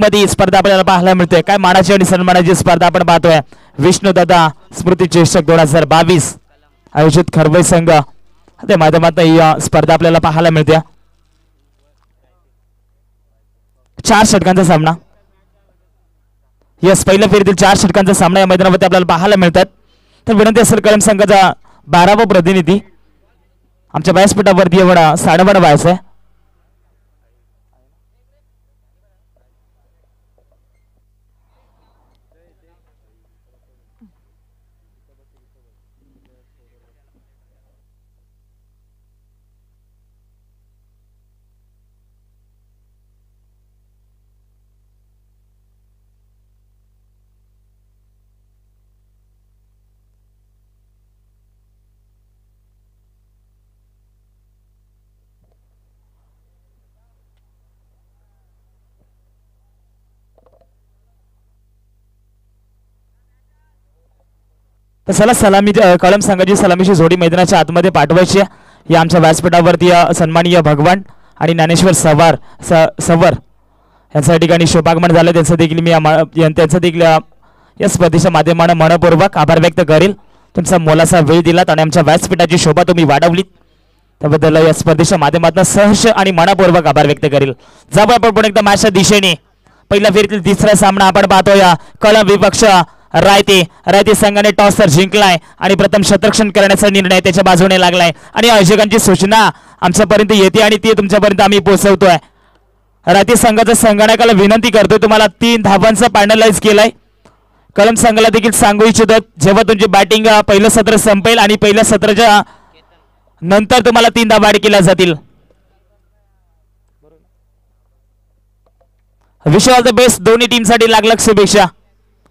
मध्ये स्पर्धा आपल्याला पाहायला मिळते. काय मानाची आणि सन्मानाची स्पर्धा आपण पाहतोय. विष्णू दादा स्मृती चषक 2022 आयोजित खरवई संघ त्या माध्यमातून ही स्पर्धा आपल्याला पाहायला मिळते. 4 षटकांचा सामना. यस, पहिल्या फेरीतील 4 षटकांचा सामना या मैदानावरती आपल्याला पाहायला मिळतात. तर विनंती असेल कलम संघाचा 12वा प्रतिनिधी आमच्या व्यासपीठावरती एवढा 12.5 व्हायचा आहे. तर चला सलामी कलम संघाची सलामीची जोडी मैदानाच्या आतमध्ये पाठवायची या आमच्या व्यासपीठावरती सन्माननीय भगवान आणि ज्ञानेश्वर सवर यांच्या ठिकाणी शुभागमन झालं. त्यांचं देखील मी त्यांचं देखील या स्पर्धेच्या माध्यमानं मनपूर्वक आभार व्यक्त करेल. तुमचा मोलाचा वेळ दिलात आणि आमच्या व्यासपीठाची शोभा तुम्ही वाढवलीत त्याबद्दल या स्पर्धेच्या माध्यमातून सहर्ष आणि मनपूर्वक आभार व्यक्त करेल. जाऊ आपण पुन्हा एकदा मॅचच्या दिशेने. पहिल्या फेरीतील तिसरा सामना आपण पाहतोय. कलम विपक्ष रायते संघाने टॉस तर जिंकलाय आणि प्रथम शतरक्षण करण्याचा निर्णय त्याच्या बाजूने लागलाय आणि आयोजकांची सूचना आमच्यापर्यंत येते आणि ती तुमच्यापर्यंत आम्ही पोहोचवतोय. रायते संघाचा संगणकाला विनंती करतोय, तुम्हाला 3 धावांचा फायनलाइज केलाय. कलम संघाला देखील सांगू इच्छितो, जेव्हा तुमची बॅटिंग पहिलं सत्र संपेल आणि पहिल्या सत्राच्या नंतर तुम्हाला 3 धावा ऍड केल्या जातील. विश ऑल द बेस्ट दोन्ही टीमसाठी लाख लाख शुभेच्छा.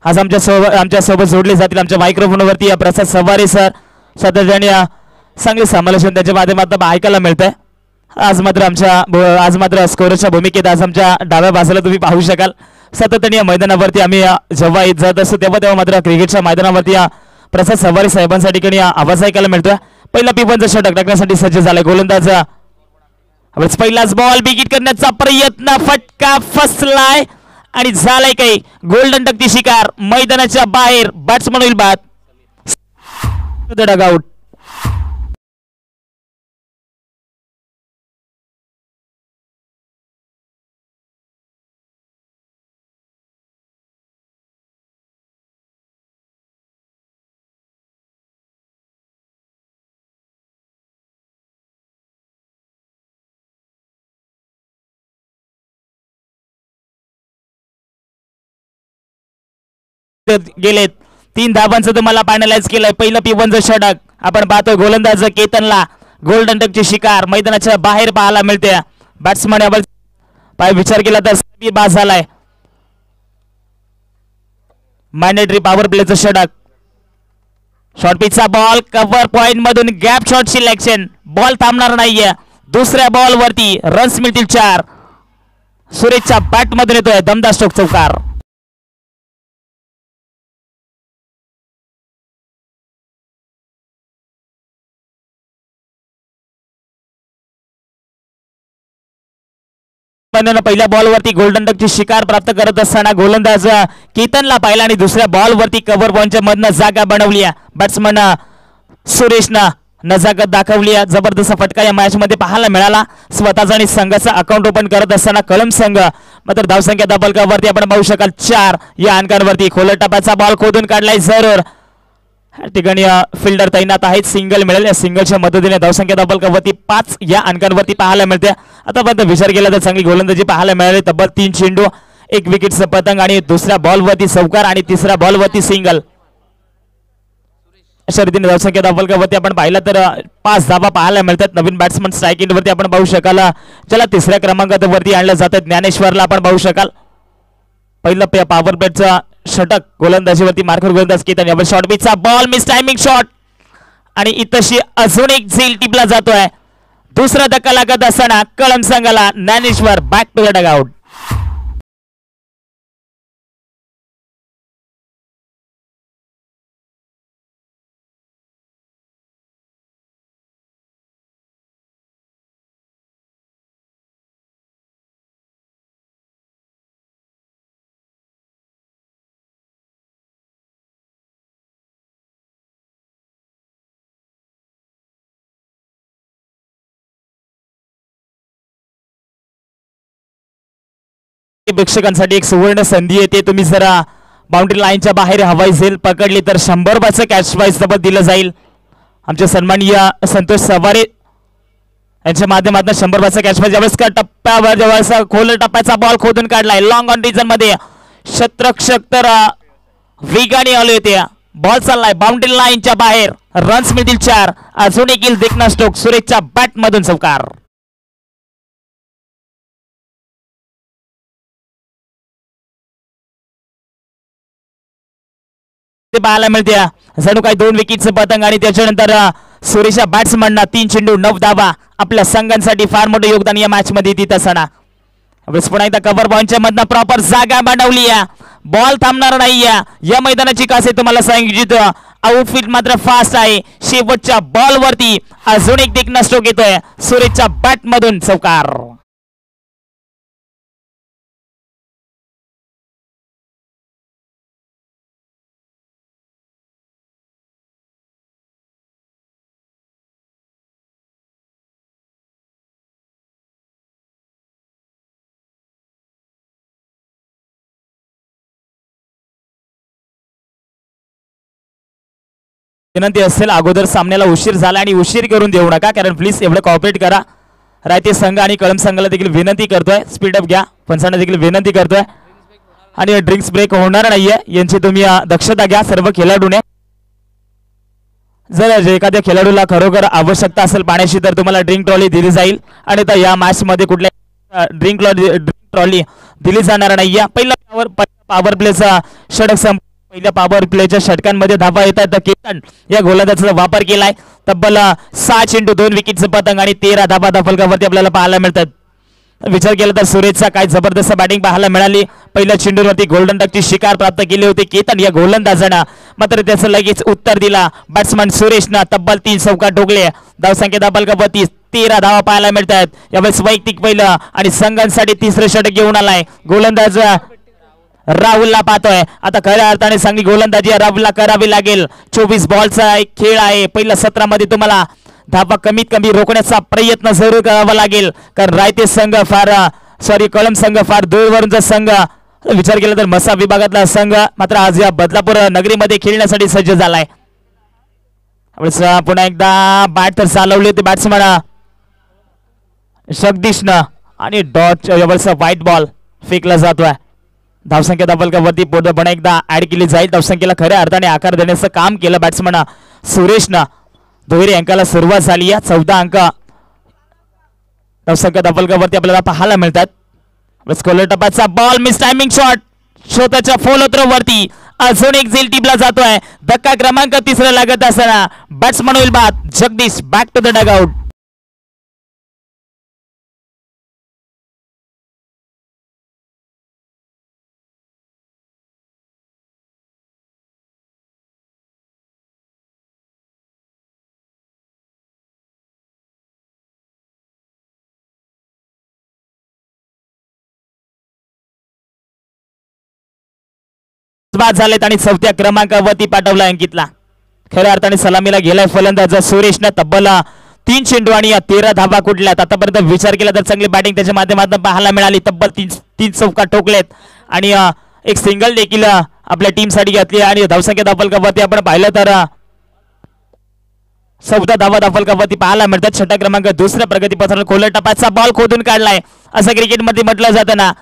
आज आमच्या सोबत जोडले जातील आमच्या मायक्रोफोनवरती प्रसाद सवारे सर. सातत्याने चांगले समालोचन त्याच्या माध्यमातून ऐकायला मिळतंय. आज मात्र स्कोरच्या भूमिकेत आज आमच्या डाव्या बाजूला तुम्ही पाहू शकाल. सातत्याने मैदानावरती आम्ही जेव्हा येत जात असतो तेव्हा मात्र क्रिकेटच्या मैदानावरती प्रसाद सवारे साहेबांच्या ठिकाणी आवाज ऐकायला मिळतोय. पहिला पिपनचा षटक टाकण्यासाठी सज्ज झालाय गोलंदाज. पहिलाच बॉल बिगिट करण्याचा प्रयत्न, फटका फसलाय आणि झालाय काही गोल्डन डकची शिकार. मैदानाच्या बाहेर बॅट्समन होईल बाद. डगआउट. गेलेत 3 धावांचं तुम्हाला फायनलाइज केलंय. पहिलं पिपनचं षटक आपण पाहतोय. गोलंदाज केतनला गोल्डन डकची शिकार मैदानाच्या बाहेर पाहायला मिळते. बॅट्समन पाय विचार केला तर बाद झालाय. मॅन्डेटरी पॉवर प्लेचं षटक. शॉर्ट पिचचा बॉल कव्हर पॉइंट मधून गॅप शॉट सिलेक्शन. बॉल थांबणार नाहीये. दुसऱ्या बॉल वरती रन्स मिळतील 4. सुरेशच्या बॅट मधून येतोय दमदार स्ट्रोक चौकार. पहिल्या बॉल वरती गोल्डन डकची शिकार प्राप्त करत असताना गोलंदाज केतनला पाहिला आणि दुसऱ्या बॉल वरती कव्हर पॉइंटच्या मधनं जागा बनवली. बॅट्समन सुरेशनं नजाकत दाखवली. जबरदस्त फटका या मॅच मध्ये पाहायला मिळाला. स्वतःचा आणि संघाचा अकाउंट ओपन करत असताना कलम संघ मात्र धावसंख्या दबलकावरती आपण पाहू शकाल 4 या अंकांवरती. खोलट टप्प्याचा बॉल खोदून काढलाय जरूर. ठिकाणी फिल्डर तैनात आहेत. सिंगल मिळेल. या सिंगलच्या मदतीने धावसंख्या दबलकावरती 5 या अंकांवरती पाहायला मिळते. आतापर्यंत विचार केला तर चांगली गोलंदाजी पाहायला मिळाली. तब्बल 3 चेंडू 1 विकेटचं पतंग आणि दुसऱ्या बॉलवरती चौकार आणि तिसऱ्या बॉलवरती सिंगल. अशा रीतीने धावसंख्या दबलकावरती आपण पाहिलं तर 5 धावा पाहायला मिळतात. नवीन बॅट्समन स्ट्राईक एंड वरती आपण पाहू शकाल. ज्याला तिसऱ्या क्रमांकावरती आणलं जातं ज्ञानेश्वरला आपण पाहू शकाल. पहिलं पॉवर प्लेचं षटक गोलंदाजीवरती मार्कर गोलंदाज केतन. शॉर्ट पिचचा बॉल मिस टायमिंग शॉट आणि इतशी अजून एक झेल टिपला जातोय. दुसरा धक्का लागत असताना कलम संघाला Dnyaneshwar back to the dugout. प्रेक्षकांसाठी एक सुवर्ण संधी येते. तुम्ही जरा बाउंड्री लाईनच्या बाहेर हवाई झेल पकडली तर 100 रुपयाचं कॅश प्राइज सोबत दिलं जाईल. आमचे सन्माननीय संतोष सवारे यांच्या माध्यमातून 100 रुपयाचा कॅश प्राइज. यावेळेस टप्प्यावर जवळचा खोल टप्प्याचा बॉल खोदून काढलाय लॉंग ऑन रिजन मध्ये. शतरक्षक तर वेगाने आले होते. बॉल चाललाय बाउंड्री लाईनच्या बाहेर. रन्स मिळतील 4. अजून एक देखना स्ट्रोक. सुरेशच्या बॅट मधून चौकार. ते पाहायला मिळते जणू काही 2 विकेटचं पतंग. आणि त्याच्यानंतर सुरेशच्या बॅट्समनना 3 चेंडू 9 धावा. आपल्या संघांसाठी फार मोठं योगदान या मॅच मध्ये देत असताना पुन्हा एकदा कव्हर पॉइंटच्या मधनं प्रॉपर जागा बनवली. बॉल थांबणार नाही. या मैदानाची खासियत तुम्हाला सांगितली. आउटफिट मात्र फास्ट आहे. शेवटच्या बॉल वरती अजून एक देखना स्ट्रोक येतोय. सुरेशच्या बॅट मधून चौकार. विनंती असेल अगोदर सामन्याला उशीर झाला आणि उशीर करून देऊ नका, कारण प्लीज एवढं कॉपरेट करा. रायते संघ आणि कळम संघाला देखील विनंती करतोय स्पीडअप घ्या. पंचांना देखील विनंती करतोय आणि ड्रिंक्स ब्रेक होणार नाहीये यांची तुम्ही दक्षता घ्या सर्व खेळाडूने. जर एखाद्या खेळाडूला खरोखर आवश्यकता असेल पाण्याची तर तुम्हाला ड्रिंक ट्रॉली दिली जाईल. आणि तर या मॅच मध्ये कुठल्या ड्रिंक ट्रॉली दिली जाणार नाहीये. पहिला पॉवर प्लेचा षटक पहिल्या पॉवर प्लेच्या षटकांमध्ये धावा येत आहेत. केतन या गोलंदाजाचा वापर केलाय. तब्बल 6 चेंडू 2 विकेटचं पतंग आणि 13 धावा फलकावरती आपल्याला पाहायला मिळतात. विचार केला तर सुरेशचा काय जबरदस्त बॅटिंग पाहायला मिळाली. पहिल्या चेंडूवरती गोल्डन डकची शिकार प्राप्त केली होती केतन या गोलंदाजानं, मात्र त्याचं लगेच उत्तर दिला बॅट्समन सुरेशनं. तब्बल 3 चौका ठोकले. धावसंख्या फलकावरती 13 धावा पाहायला मिळतात. यावेळेस वैयक्तिक पहिलं आणि संघांसाठी 3रं षटक घेऊन आलाय गोलंदाज राहुलला पाहतोय. आता खऱ्या अर्थाने चांगली गोलंदाजी राहुलला करावी लागेल. 24 बॉलचा एक खेळ आहे. पहिल्या सत्रामध्ये तुम्हाला धावा कमीत कमी रोखण्याचा प्रयत्न जरूर करावा लागेल, कारण रायते संघ कळम संघ फार दूरवरूनचा संघ. विचार केला तर मसा विभागातला संघ मात्र आज या बदलापूर नगरीमध्ये खेळण्यासाठी सज्ज झालाय. पुन्हा एकदा बॅट तर चालवली होती बॅट्समन जगदीशनं आणि डॉट यावरचा व्हाईट बॉल फेकला जातोय. धावसंख्या फलकावरती पुन्हा एकदा ऍड केली जाईल. धावसंख्येला खऱ्या अर्थाने आकार देण्याचं काम केलं बॅट्समन सुरेशनं. दुहेरी अंकाला सुरुवात झाली. 14 अंक धावसंख्या फलकावरती आपल्याला पाहायला मिळतात. टपाचा बॉल मिस टायमिंग शॉट स्वतःच्या फॉलो थ्रो वरती अजून एक झेल टिपला जातोय. धक्का क्रमांक 3 लागत असताना बॅट्समन होईल बाद. Jagdish back to the dugout. बाद झालेत आणि 4थ्या क्रमांकावरती पाठवला अंकितला. खऱ्या अर्थाने सलामीला गेलाय फलंदाज सुरेशनं. तब्बल 3 चेंडू आणि 13 धावा कुठल्यात. आतापर्यंत विचार केला तर चांगली बॅटिंग त्याच्या माध्यमातून पाहायला मिळाली. तब्बल 3 चौका ठोकलेत आणि एक सिंगल देखील आपल्या टीम साठी घेतली. आणि धावसंख्या फलकावरती आपण पाहिलं तर 14 धावा फलकावरती पाहायला मिळतात. छठा क्रमांक 2 प्रगतीपथावर खोल टपाचा बॉल खोदून काढलाय असं क्रिकेटमध्ये म्हटलं जातं ना.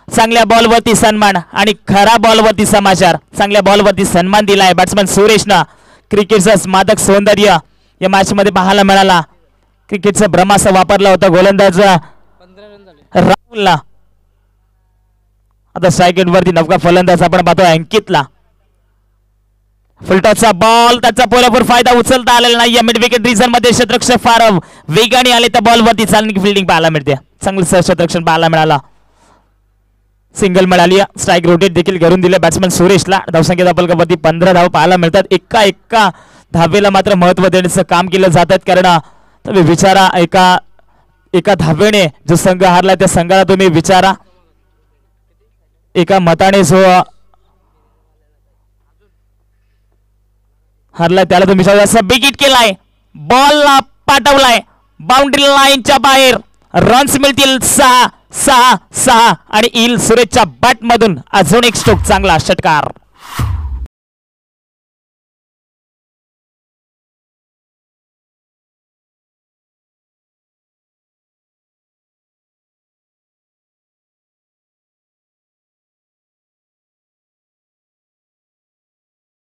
चांगल्या बॉलवरती सन्मान आणि खरा बॉलवरती समाचार. चांगल्या बॉलवरती सन्मान दिलाय बॅट्समन सुरेशनं. क्रिकेटचं मादक सौंदर्य या मॅच मध्ये पाहायला मिळाला. क्रिकेटचा ब्रह्मास्त्र वापरला होता गोलंदाज राहुलला. आता स्ट्राईक वरती नवका फलंदाज आपण पाहतोय अंकितला. फुलटॉसचा बॉल त्याचा पुरेपूर फायदा उचलता आलेला नाही. मिड विकेट रिझन मध्ये क्षेत्ररक्षक फार वेगाने आले तर बॉलवरती चांगली फिल्डिंग पाहायला मिळते. चांगलं क्षेत्ररक्षण पाहायला मिळाला. सिंगल मिळाली. स्ट्राईक रोटेट देखील करून दिले बॅट्समन सुरेशला. धावसंख्या फलकावरती 15 धावा पाहायला मिळतात. एका धावेला मात्र महत्व देण्याचं काम केलं जातात, कारण तुम्ही विचारा एका धावेने जो संघ हारला त्या संघाला तुम्ही विचारा. एका मताने जो हारला त्याला तुम्ही विचारा. असं बिग हिट केलाय. बॉलला पाठवलाय बाउंड्री लाईनच्या बाहेर. रन्स मिळतील 6. 6 6 आणि इल सुरेशच्या बॅट मधून अजून एक स्ट्रोक, चांगला षटकार.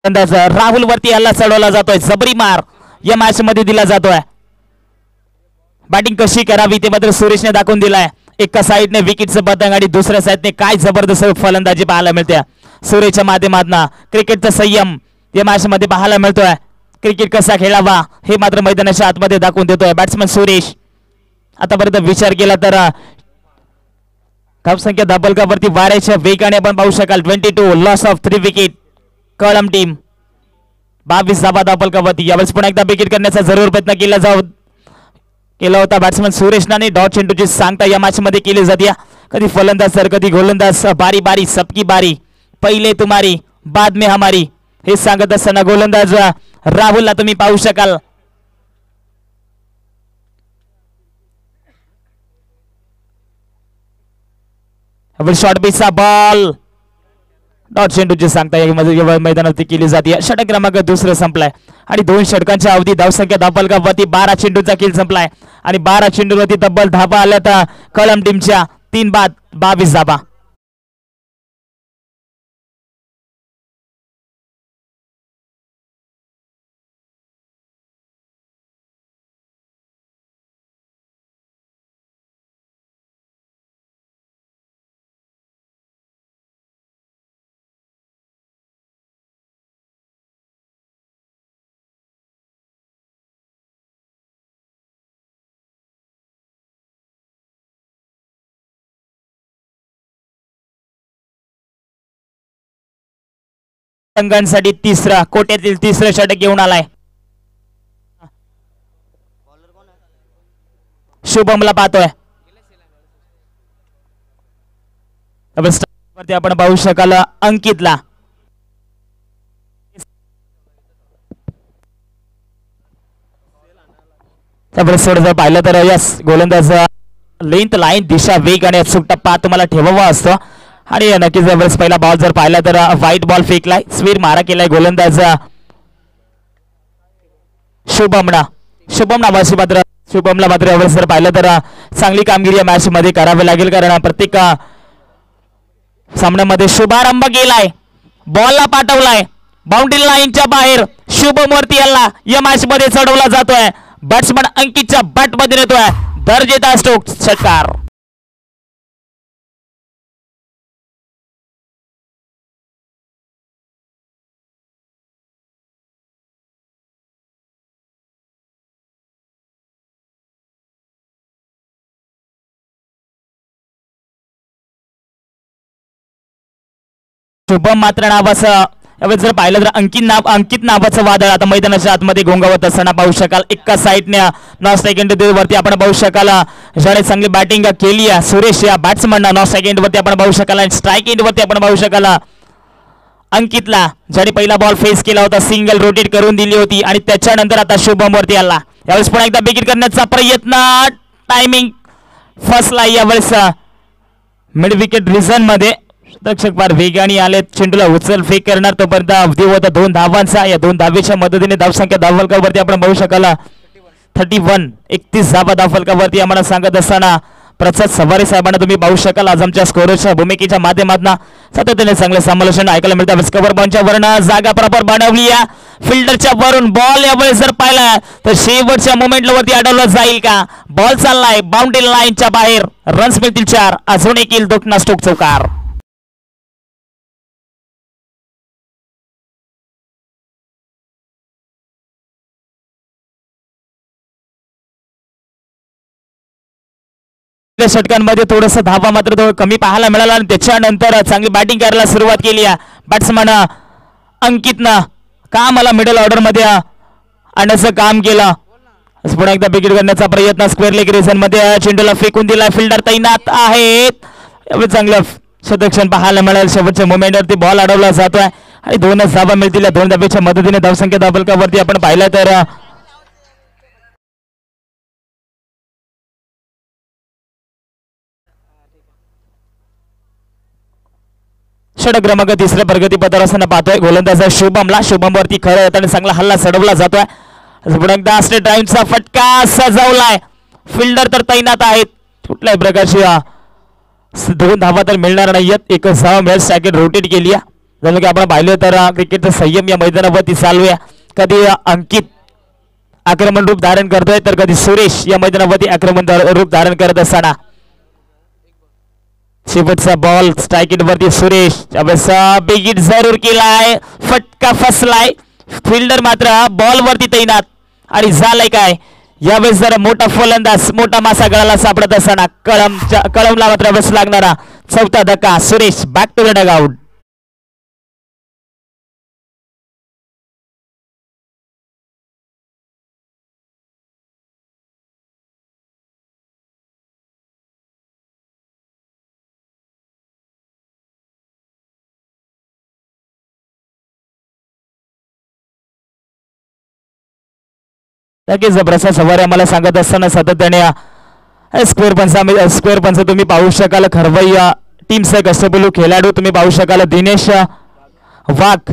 राहुल वरती याला चढवला जातोय, जबरी मार या मॅच मध्ये दिला जातोय. बॅटिंग कशी करावी ते मात्र सुरेशने दाखवून दिलाय. एका साईडने विकेटचं पतंग आणि दुसऱ्या साईडने काय जबरदस्त फलंदाजी पाहायला मिळते सुरेशच्या माध्यमातून. क्रिकेटचा संयम या मॅच मध्ये पाहायला मिळतोय. क्रिकेट कसा खेळावा हे मात्र मैदानाच्या आतमध्ये दाखवून देतोय बॅट्समन सुरेश. आतापर्यंत विचार केला तर धावसंख्या धाबलकावरती वाऱ्याच्या वेगाने आपण पाहू शकाल. 22 loss of 3 wicket Kalam team. 22 धाबा धाबलकावरती. यावेळेस पुन्हा एकदा विकेट करण्याचा जरूर प्रयत्न केला होता बॅट्समन सुरेशने. डॉट चेंडूची सांगता या मॅच मध्ये केली जाते. कधी फलंदाज तर कधी गोलंदाज. बारी बारी सबकी बारी, पहिले तुम्हारी बाद में हमारी हे सांगत असताना गोलंदाज राहुलला तुम्ही पाहू शकाल. शॉर्ट पिचचा बॉल डॉट चेंडूची सांगता या मैदानावरती केली जाते. षटक क्रमांक दुसरं संपलाय आणि 2 षटकांच्या अवधी धावसंख्या धाबलकावरती 12 चेंडूचा खेळ संपलाय आणि 12 चेंडूवरती तब्बल धाबा आल्या तर कळम टीमच्या 3 बाद 22 धाबा. संघांसाठी तिसरा कोट्यातील तिसरं षटक घेऊन आलाय. शुभमला पाहतोय. आपण पाहू शकाल अंकितला. जर पाहिलं तर यस गोलंदाज लेंथ लाईन दिशा वेग आणि अचूक टप्पा तुम्हाला ठेवावा असतो आणि नक्कीच जवळच पहिला बॉल जर पाहिला तर व्हाईट बॉल फेकलाय. स्वीर मारा केलाय गोलंदाज शुभमला मात्र यावेळेस जर पाहिलं तर चांगली कामगिरी या मॅच मध्ये करावी लागेल कारण प्रत्येक सामन्यामध्ये शुभारंभ केलाय. बॉलला पाठवलाय बाउंड्री लाईनच्या बाहेर. शुभम वरती याला या मॅच मध्ये चढवला जातोय. बॅट्समन अंकितच्या बॅट मध्ये येतोय दर्जेदार स्ट्रोक, षटकार. शुभम मात्र नावाचं यावेळेस जर पाहिलं तर अंकित नावाचं वादळ आता मैदानाच्या आतमध्ये घोंगावत असताना पाहू शकाल. एका साईडने नॉन सेकंड वरती आपण पाहू शकाल ज्याने चांगली बॅटिंग केली आहे सुरेश या बॅट्समन नॉन सेकंड वरती आपण पाहू शकाल आणि स्ट्राईक एंड वरती आपण पाहू शकाल अंकितला ज्याने पहिला बॉल फेस केला होता. सिंगल रोटेट करून दिली होती आणि त्याच्यानंतर आता शुभम वरती आला. यावेळेस पुन्हा एकदा विकेट करण्याचा प्रयत्न. टायमिंग फसला यावेळेस मिड विकेट रिझन मध्ये. रक्षक फार वेगाने आले. चेंडूला उचल फेक करणार तोपर्यंत अवधी होता 2 धावांचा. या 2 धावेच्या मदतीने धावसंख्या धावफलकावरती आपण पाहू शकाल 31 धावा धावफलकावरती आम्हाला सांगत असताना प्रसाद सवारे साहेबांना तुम्ही पाहू शकाल. आज आमच्या स्कोरच्या भूमिकेच्या माध्यमातून सातत्याने चांगले समालोचन ऐकायला मिळतं. कव्हर बॉलच्या वरून जागा प्रॉपर बनवली या फिल्डरच्या वरून. बॉल यावेळेस जर पाहिला तर शेवटच्या मोमेंटला वरती अडवला जाईल का. बॉल चाललाय बाउंड्री लाईनच्या बाहेर. रन्स मिळतील 4. अजून एक येईल दोन स्ट्रोक, चौकार. षटकांमध्ये थोडस धावा मात्र कमी पाहायला मिळाला आणि त्याच्यानंतर चांगली बॅटिंग करायला सुरुवात केली आहे बॅट्समन अंकितनं. कामाला मिडल ऑर्डर मध्ये आणण्याचं काम केलं. पुन्हा एकदा विकेट करण्याचा प्रयत्न स्क्वेअर लेग रिझन मध्ये चेंडूला फेकून दिला. फिल्डर तैनात आहेत. चांगलं शतक्षण पाहायला मिळेल. शेवटच्या मोमेंटवरती बॉल अडवला जातोय आणि 2च धावा मिळतील. 2 धावेच्या मदतीने धावसंख्या धावफलकावरती आपण पाहिलं तर षटक क्रमांक 3 प्रगतीपथावर असताना पाहतोय गोलंदाज शुभमला. शुभमवरती खरं येताना चांगला हल्ला चढवला जातोय. पुन्हा एकदा स्ट्रेट ड्राईव्हचा फटका सजवलाय. फिल्डर तर तैनात आहेत. कुठल्याही प्रकारची 2 धावा तर मिळणार नाहीयेत. एकच धावा मिळेल. स्ट्राईक रोटेट केली आहे. जसं की आपण पाहिलं तर क्रिकेटचा संयम या मैदानावरती चालू आहे. कधी अंकित आक्रमण रूप धारण करतोय तर कधी सुरेश या मैदानावरती आक्रमण रूप धारण करत असताना शेवटचा बॉल स्ट्राईक वरती सुरेश बिगिट जरूर केलाय. फटका फसलाय. फिल्डर मात्र बॉल वरती तैनात आणि झालंय काय यावेळेस जरा मोठा फलंदाज मोठा मासा गळाला सापडत असताना कळमला मात्र बस लागणारा 4था धक्का. Suresh back to the dugout. नक्कीच प्रसाद सवारे आम्हाला सांगत असताना सातत्याने स्क्वेअर पंच तुम्ही पाहू शकाल. खरवई टीमचे कष्टबलू खेळाडू तुम्ही पाहू शकाल. दिनेश वाघ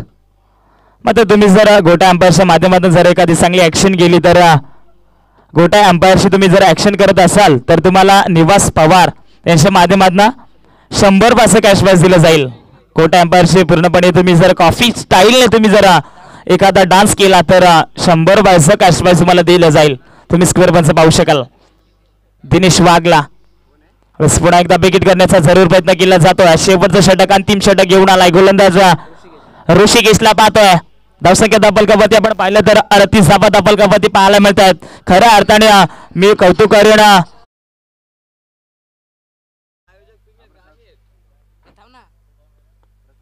मात्र तुम्ही जर गोटा अंपायरच्या माध्यमातून जर एखादी चांगली ऍक्शन गेली तर गोटा अंपायरशी तुम्ही जर ऍक्शन करत असाल तर तुम्हाला निवास पवार यांच्या माध्यमातून 100 पास कॅश प्राइज दिलं जाईल. गोटा अंपायरशी पूर्णपणे तुम्ही जर कॉफी स्टाईलने तुम्ही जरा एखादा डान्स केला तर 100 पास कॅश प्राइज तुम्हाला दिलं जाईल. तुम्ही स्क्वेअर पंच पाहू शकाल. दिनेश वाघला पुन्हा एकदा विकेट करण्याचा जरूर प्रयत्न केला जातोय. शेवटचं षटक अंतिम षटक घेऊन आलाय गोलंदाज ऋषिकेशला पाहतोय. धावसंख्या धापलकावरती आपण पाहिलं तर 38 धावा धापलकावरती पाहायला मिळतात. खऱ्या अर्थाने मी कौतुक करेन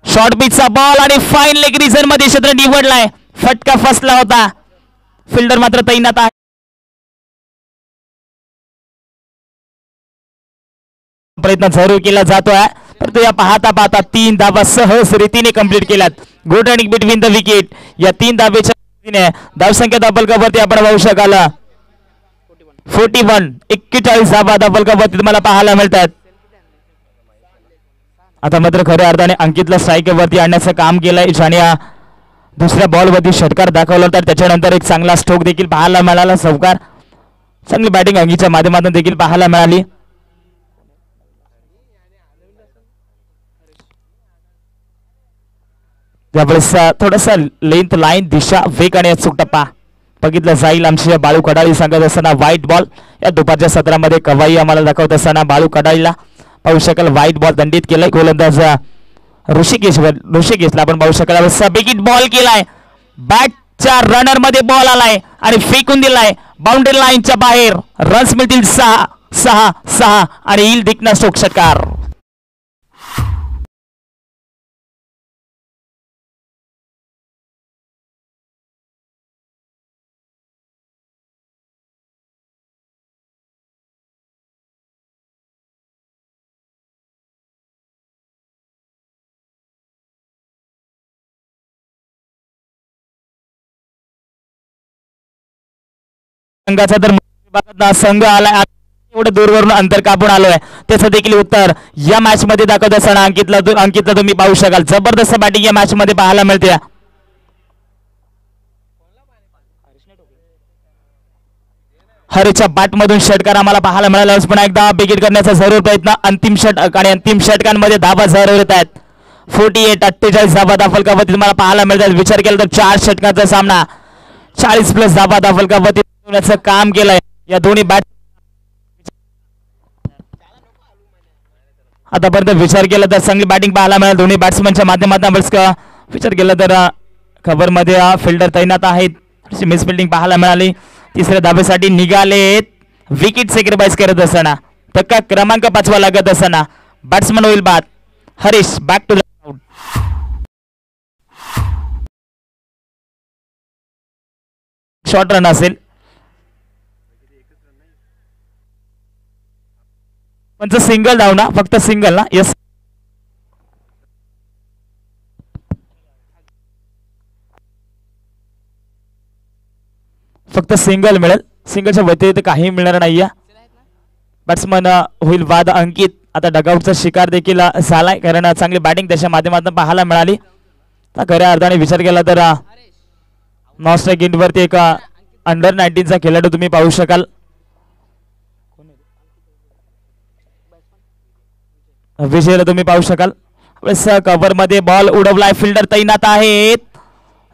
शॉर्ट पिचचा बॉल आणि फाईन लेग रिझन मध्ये क्षेत्र निवडलाय. फटका फसला होता. फिल्डर मात्र तैनात आहे. प्रयत्न जरूर केला जातोय परंतु या पाहता 3 धावा सहज रीतीने कंप्लीट केल्यात. Good running between the wicket. या 3 धावेच्या धावसंख्या धापलकावरती आपण पाहू शकाल 41 धावा धापलकावरती तुम्हाला पाहायला मिळतात. आता मात्र खऱ्या अर्थाने अंकितला स्ट्राईक वरती आणण्याचं काम केलंय. ज्याने दुसऱ्या बॉल वरती षटकार दाखवला तर त्याच्यानंतर एक चांगला स्ट्रोक देखील पाहायला मिळाला. चौकार चांगली बॅटिंग अंकीच्या माध्यमातून देखील पाहायला मिळाली. त्यावेळेस थोडासा लेंथ लाईन दिशा वेग आणि अचूक टप्पा बघितलं जाईल. आमची बाळू कडाळी सांगत असताना व्हाईट बॉल या दुपारच्या सत्रामध्ये कवाई आम्हाला दाखवत असताना बाळू कडाळीला पाहू शकाल व्हाईट बॉल दंडित केलाय. गोलंदाज ऋषिकेशला आपण पाहू शकाल बिगिट बॉल केलाय. बॅटच्या रनर मध्ये बॉल आलाय आणि फेकून दिलाय बाउंड्री लाईनच्या बाहेर. रन्स मिळतील 6 आणि येईल दिकना स्ट्रोक षटकार. संघाचा तर संघ आलाय. एवढं दूरवरून अंतर कापून आलोय त्याचं देखील उत्तर या मॅच मध्ये दाखवत असताना अंकितला तुम्ही पाहू शकाल. जबरदस्त बॅटिंग या मॅच मध्ये पाहायला मिळते. हरीच्या बॅट मधून षटकार आम्हाला पाहायला मिळाला. पुन्हा एकदा बिगिट करण्याचा जरूर प्रयत्न. अंतिम षटक आणि अंतिम षटकांमध्ये धावा जरूर येत आहेत. 48 धावा धाफलकावरती तुम्हाला पाहायला मिळतात. विचार केला तर 4 षटकांचा सामना 40+ धावा धाफलकावरती काम केलंय या दोन्ही बॅट. आतापर्यंत विचार केला तर चांगली बॅटिंग पाहायला मिळाली दोन्ही बॅट्समनच्या माध्यमातून. विचार केला तर खबर मध्ये फिल्डर तैनात आहेत. मिस फिल्डिंग पाहायला मिळाली. तिसऱ्या धावेसाठी निघालेत. विकेट सॅक्रिफाईस करत असताना धक्का क्रमांक 5 लागत असताना बॅट्समन होईल बाद. Harish back to the ground. Short run असेल. पण सिंगल धाव ना फक्त सिंगल ना. यस फक्त सिंगल मिळेल. सिंगलच्या व्यतिरिक्त काही मिळणार नाहीये. बॅट्समन होईल बाद अंकित आता डगआउटचा शिकार देखील झालाय, कारण चांगली बॅटिंग त्याच्या माध्यमातून पाहायला मिळाली. तर खऱ्या अर्थाने विचार केला तर नॉन स्ट्राईक इंटवरती एक अंडर 19चा खेळाडू तुम्ही पाहू शकाल. विजयला तुम्ही पाहू शकाल. कव्हर मध्ये बॉल उडवलाय, फिल्डर तैनात आहेत.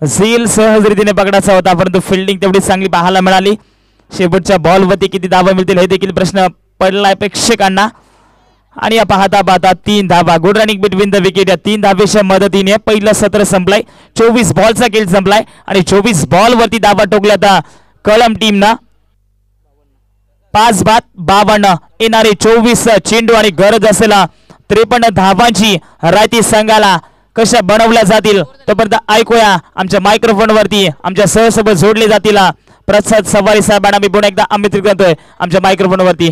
झील सहज रीतीने पकडायचा होता, परंतु फिल्डिंग तेवढी चांगली पाहायला मिळाली. शेवटच्या बॉलवरती किती धावा मिळतील हे देखील प्रश्न पडलाय प्रेक्षकांना. आणि या पाहता पाहता 3 धावा, good running between the wicket. या 3 धावेच्या मदतीने पहिलं सत्र संपलाय. 24 बॉलचा खेळ संपलाय आणि 24 बॉल वरती धावा टोकल्या आता कळम टीमनं. 5 बाद 52 येणारे 24 चेंडू आणि गरज असेल 53 धावांची रायती संघाला कशा बनवल्या जातील तोपर्यंत ऐकूया आमच्या मायक्रोफोन वरती. आमच्या सहसोबत जोडले जातील प्रसाद सवारी साहेबांना मी पुन्हा एकदा आमंत्रित करतोय आमच्या मायक्रोफोन वरती.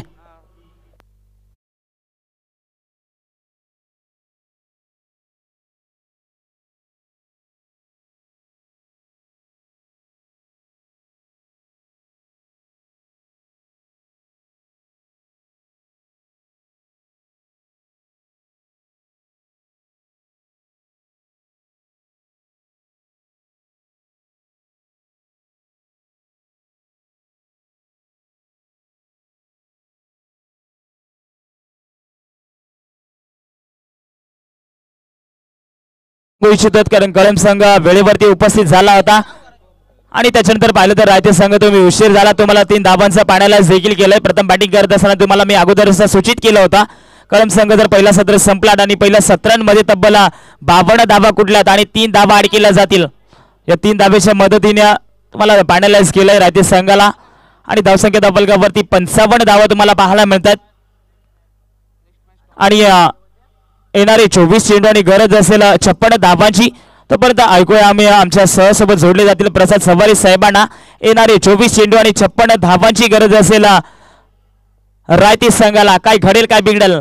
इच्छितात कारण कळम संघ वेळेवरती उपस्थित झाला होता आणि त्याच्यानंतर पाहिलं तर रायते संघ तुम्ही उशीर झाला, तुम्हाला 3 धाबांचा पाण्याला देखील केलंय. प्रथम बॅटिंग करत असताना तुम्हाला मी अगोदर सूचित केलं होता कळम संघ जर पहिला सत्र संपला आणि पहिल्या सत्रांमध्ये तब्बल 52 धाबा कुठल्यात आणि 3 धाबा आड केल्या जातील. या 3 धाब्याच्या मदतीने तुम्हाला पाण्यालाच केलंय रायते संघाला आणि धावसंख्या तब्बलकावरती 55 धावा तुम्हाला पाहायला मिळतात. आणि येणारे 24 चेंडू आणि गरज असेल 56 धावांची. तोपर्यंत ऐकूया आम्ही आमच्या सहसोबत जोडले जातील प्रसाद सवारी साहेबांना. येणारे 24 चेंडू आणि 56 धावांची गरज असेल रायती संघाला. काय घडेल काय बिघडेल.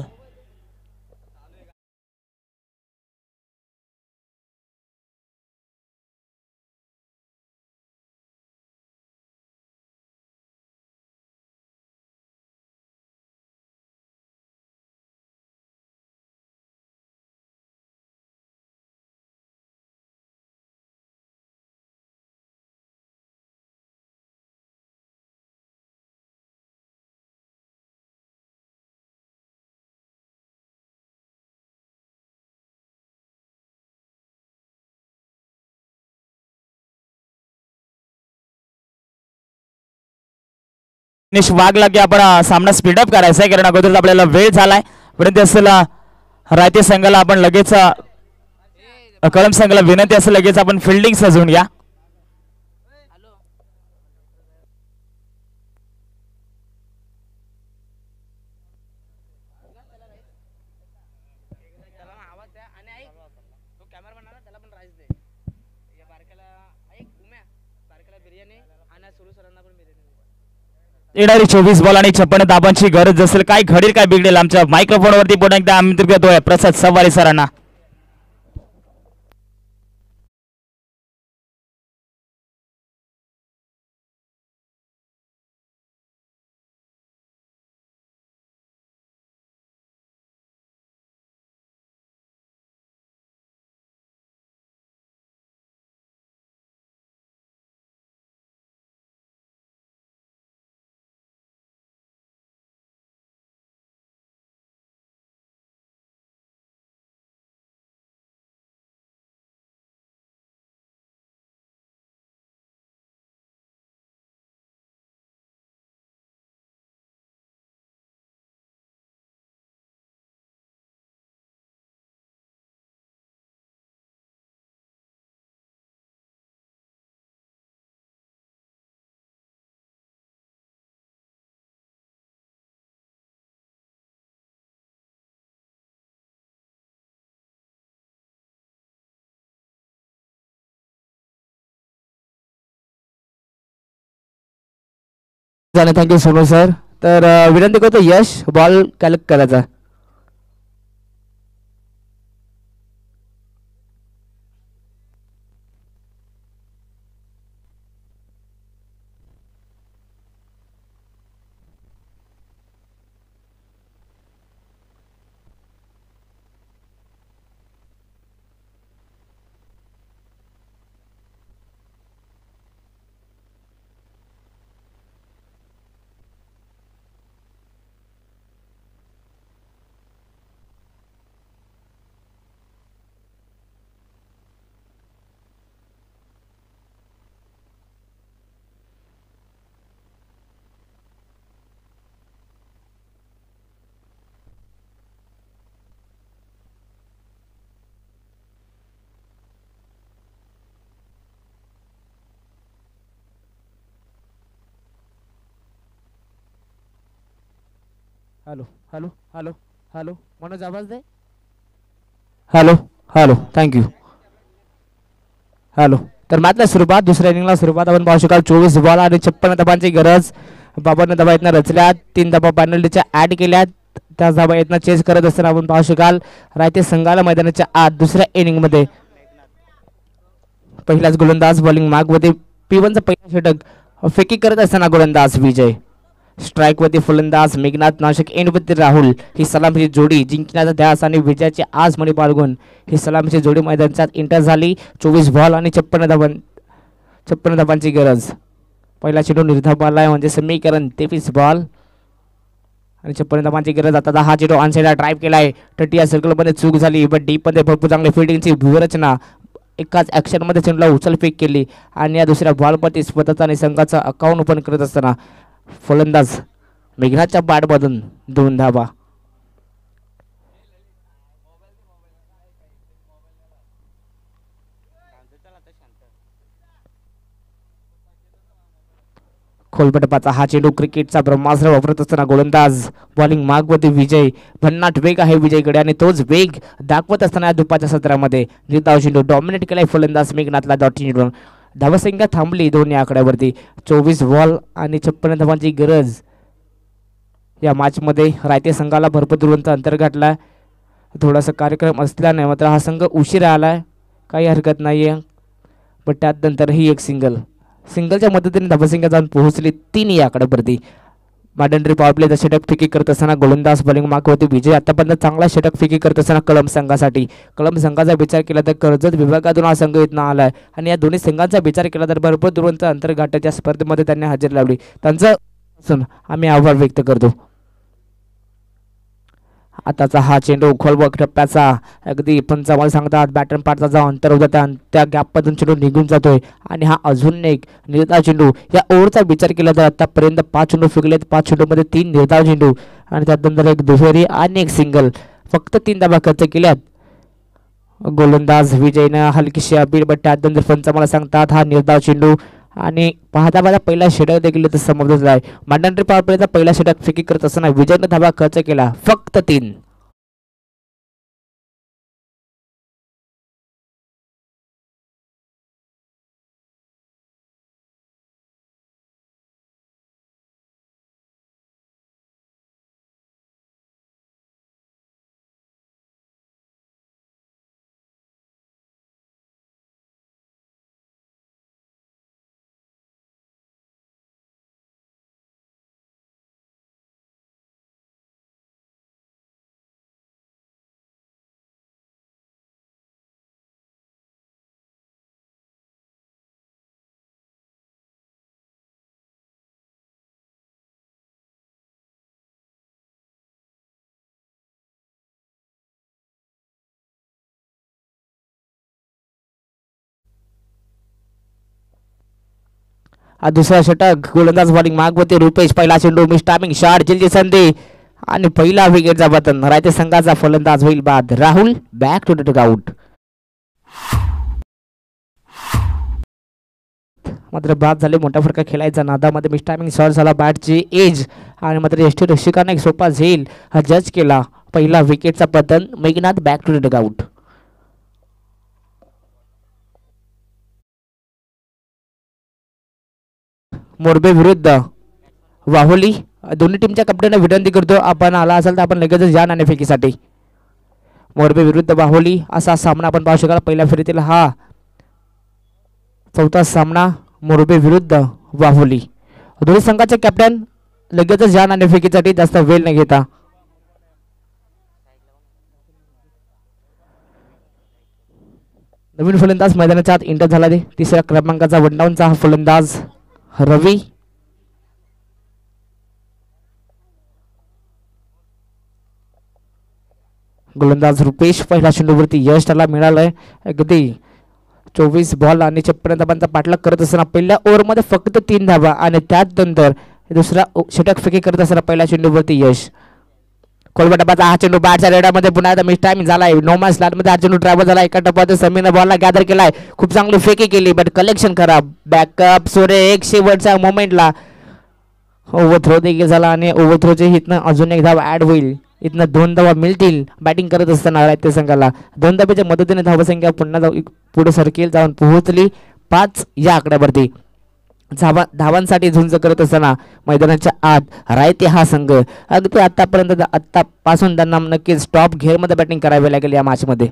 वाघला की आपण सामना स्पीडअप करायचा आहे कारण अगोदर आपल्याला वेळ झालाय. परंतु असेल रायते संघाला आपण लगेच कळम संघाला विनंती असेल लगेच आपण फिल्डिंग सजवून घ्या. येणारी 24 बॉल आणि 56 धाबांची गरज असेल. काय घडेल काय बिघडेल आमच्या मायक्रोफोन वरती पुन्हा एकदा आमंत्रित करतोय प्रसाद सवारी सरांना. Thank you so much sir. तर विनंती करतो यश बॉल कलेक्ट करायचा. Hello hello hello hello Manoj आवाज दे. Hello hello thank you. हॅलो. तर मॅचला सुरुवात दुसऱ्या इनिंगला सुरुवात आपण पाहू शकाल 24 बॉल आणि 56 धाबांची गरज. बाबांना धाबा इथनं रचल्यात 3 धाबा पेनल्टीच्या ॲड केल्यात. त्याच धाबा इथनं चेस करत असताना आपण पाहू शकाल रायते संघाला मैदानाच्या आत दुसऱ्या इनिंगमध्ये पहिलाच गोलंदाज बॉलिंग मागवरती P1चा पहिला षटक फेकी करत असताना गोलंदाज विजय. स्ट्राईकवरती फलंदाज मेघनाथ नाशिक एंडवरती राहुल. ही सलामीची जोडी जिंकण्याचा ध्यास आणि विजयाची आज मणी बाळगून ही सलामीची जोडी मैदानात इंटर झाली. 24 बॉल आणि 56 धाबांची गरज. पहिला चेंडू निर्धाव आहे म्हणजे समीकरण 23 बॉल आणि 56 धाबांची गरज. आता हा चेंडू ऑन साईडला ड्राईव्ह केलाय. टटी या सर्कलमध्ये चूक झाली बट डीपमध्ये भरपूर चांगली फिल्डिंगची व्यूहरचना. एकाच ॲक्शनमध्ये चेंडूला उचलफेक केली आणि या दुसऱ्या बॉलवरती स्वतःचा आणि संघाचा अकाउंट ओपन करत असताना फलंदाज मेघनाथच्या बॅटमधून 2 धाबा. खोलपटपाचा हा चेंडू क्रिकेटचा ब्रह्मास्त्र वापरत असताना गोलंदाज बॉलिंग मागवरती विजय. भन्नाट वेग आहे विजयकडे आणि तोच वेग दाखवत असताना या दुपारच्या सत्रामध्ये निर्धाव चेंडू डॉमिनेट केलाय फलंदाज मेघनाथला. चेंडू धावसंख्या थांबली दोन्ही आकड्यावरती. 24 बॉल आणि 56 धाबांची गरज. या मॅचमध्ये रायते संघाला भरपूर दुर्वंत अंतर गाठला. थोडासा कार्यक्रम असल्याने मात्र हा संघ उशिरा आलाय काही हरकत नाही आहे. पण त्यानंतरही एक सिंगलच्या मदतीने धावसंख्या जाऊन पोहोचली 3 या आकड्यावरती. मॅडनरी पॉवर प्लेचा षटक फेकी करत असताना गोलंदाज बॉलिंग मागवरती विजय. आतापर्यंत चांगला षटक फेकी करत असताना कळंब संघासाठी. कळंब संघाचा विचार केला तर कर्जत विभागातून हा संघ इथं आलाय आणि या दोन्ही संघांचा विचार केला तर भरपूर दुर्वंत अंतर गाठण्याच्या स्पर्धेमध्ये त्यांनी हजेरी लावली. त्यांचं आम्ही आभार व्यक्त करतो. आताचा हा चेंडू खोलबॉल टप्प्याचा अगदी 55 सांगतात बॅटन पाठचा जो अंतर होता त्या गॅपमधून चेंडू निघून जातोय आणि हा अजून एक निर्धाव चेंडू. या ओव्हरचा विचार केला तर आतापर्यंत 5 चेंडू फेकलेत. 5 चेंडूमध्ये 3 निर्धाव चेंडू आणि त्यानंतर एक दुहेरी आणि एक सिंगल. फक्त 3 धाबा खर्च केल्यात. गोलंदाज विजयनं हलकीशी अपील बट त्यानंतर पंच सांगतात हा निर्धाव चेंडू आणि पाहता पहिला षटक देखील इथं समाप्त झाला आहे. मॅडनरी पॉवर प्लेचा पहिला षटक फेकी करत असताना विजयनं धाबा खर्च केला फक्त 3. दुसरा षटक गोलंदाज बॉलिंग मागवते रुपेश. पहिला चेंडू मिस टायमिंग शॉट जलदी संधी आणि पहिला विकेटचा पतन. रायते संघाचा फलंदाज होईल बाद. Rahul back to the dugout. मात्र बाद झाले मोठा फरक खेळायचा नादामध्ये मिस टायमिंग शॉट झाला बॅटची एज आणि मात्र यष्टी रक्षकाने एक सोपा झेल हा जज केला. पहिला विकेटचा पतन. Meghnath back to the dugout. Morbe विरुद्ध वाहोली. दोन्ही टीमच्या कॅप्टनने विनंती करतो आपण आला असाल तर आपण लगेचच या नाणेफेकीसाठी. मोरबे विरुद्ध वाहोली असा सामना आपण पाहू शकाल. पहिल्या फेरीतील हा चौथा सामना मोरबे विरुद्ध वाहोली. दोन्ही संघाचे कॅप्टन लगेचच या नाणेफेकीसाठी जास्त वेळ न घेता नवीन फलंदाज मैदानाच्या आत एंटर झाला. तिसऱ्या क्रमांकाचा वनडाऊनचा हा फलंदाज रवी. गोलंदाज रुपेश. पहिला चेंडूवरती यश त्याला मिळालंय. अगदी 24 बॉल आणि 56 धाबांचा पाठलाग करत असताना पहिल्या ओव्हरमध्ये फक्त 3 धाबा आणि त्यानंतर दुसरा षटक फेकी करत असताना पहिल्या चेंडूवरती यश. कोलबटाबाचा हा चेंडू बॅटच्या रेडामध्ये पुन्हा एकदा मिस टाइम झालाय. नॉर्मल स्लॅटमध्ये हा चेंडू ट्रॅव्हल झाला. एका टप्प्यात समीरनं बॉलला गॅदर केलाय. खूप चांगली फेकी केली बट कलेक्शन खराब. बॅकअप सोरे एक शेवटच्या मोमेंटला ओव्हरथ्रो देखील झाला आणि ओव्हरथ्रोचे इथनं अजून एक धाव ऍड होईल. इथनं 2 धावा मिळतील बॅटिंग करत असताना रायते संघाला. 2 धाब्याच्या मदतीने धावसंख्या पुन्हा पुढे सरकेल, जाऊन पोहोचली 5 या आकड्यावरती. धावांसाठी झुंज करत असताना मैदानाच्या आत रायते हा संघ अगदी आतापासून त्यांना नक्कीच टॉप घेअरमध्ये बॅटिंग करावी लागेल या मॅचमध्ये.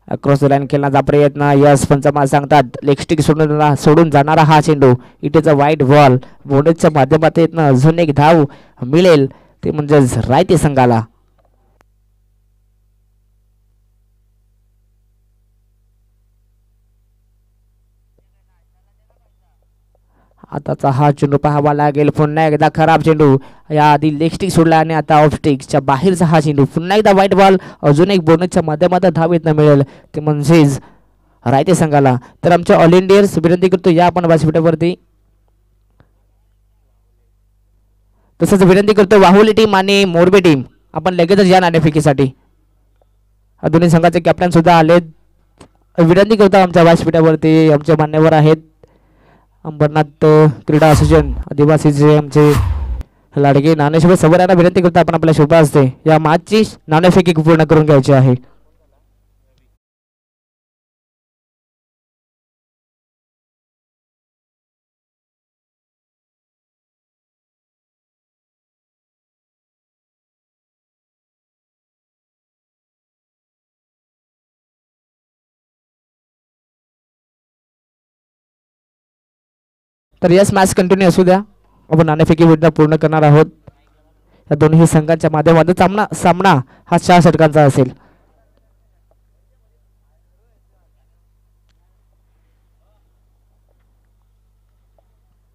अक्रॉस द लाईन खेळण्याचा प्रयत्न, यस पंचमा सांगतात लेग स्टिक सोडून जाणारा हा चेंडू. इट इज अ वाईट बॉल. बोनसच्या माध्यमातून अजून एक धाव मिळेल, ते म्हणजेच रायते संघाला. आताचा हा चेंडू पाहावा लागेल. पुन्हा एकदा खराब चेंडू. या आधी लेग स्टिक सोडला आणि आता ऑफ स्टिकच्या बाहेरचा हा चेंडू. पुन्हा एकदा व्हाईट बॉल. अजून एक बोनसच्या माध्यमातून धाव येत मिळेल, ते म्हणजेच रायते संघाला. तर आमच्या ऑल इंडियर्स विनंती करतो या आपण व्यासपीठावरती. तसंच विनंती करतो वाहुली टीम आणि मोरबे टीम आपण लगेचच या नाणेफेकीसाठी. दोन्ही संघाचे कॅप्टन सुद्धा आलेत. विनंती करतो आमच्या व्यासपीठावरती आमचे मान्यवर आहेत अंबरनाथ क्रीडा असोसिएशन आदिवासीचे आमचे लाडके ज्ञानेश्वर सवर यांना विनंती करतो आपण आपल्या शोभा असते या मॅचची नाणेफेकी पूर्ण करून घ्यायची आहे. तर यस मॅच कंटिन्यू असू द्या. आपण नाणेफेकी पूर्ण करणार आहोत. या दोन्ही संघांच्या माध्यमातून सामना हा 4 षटकांचा असेल.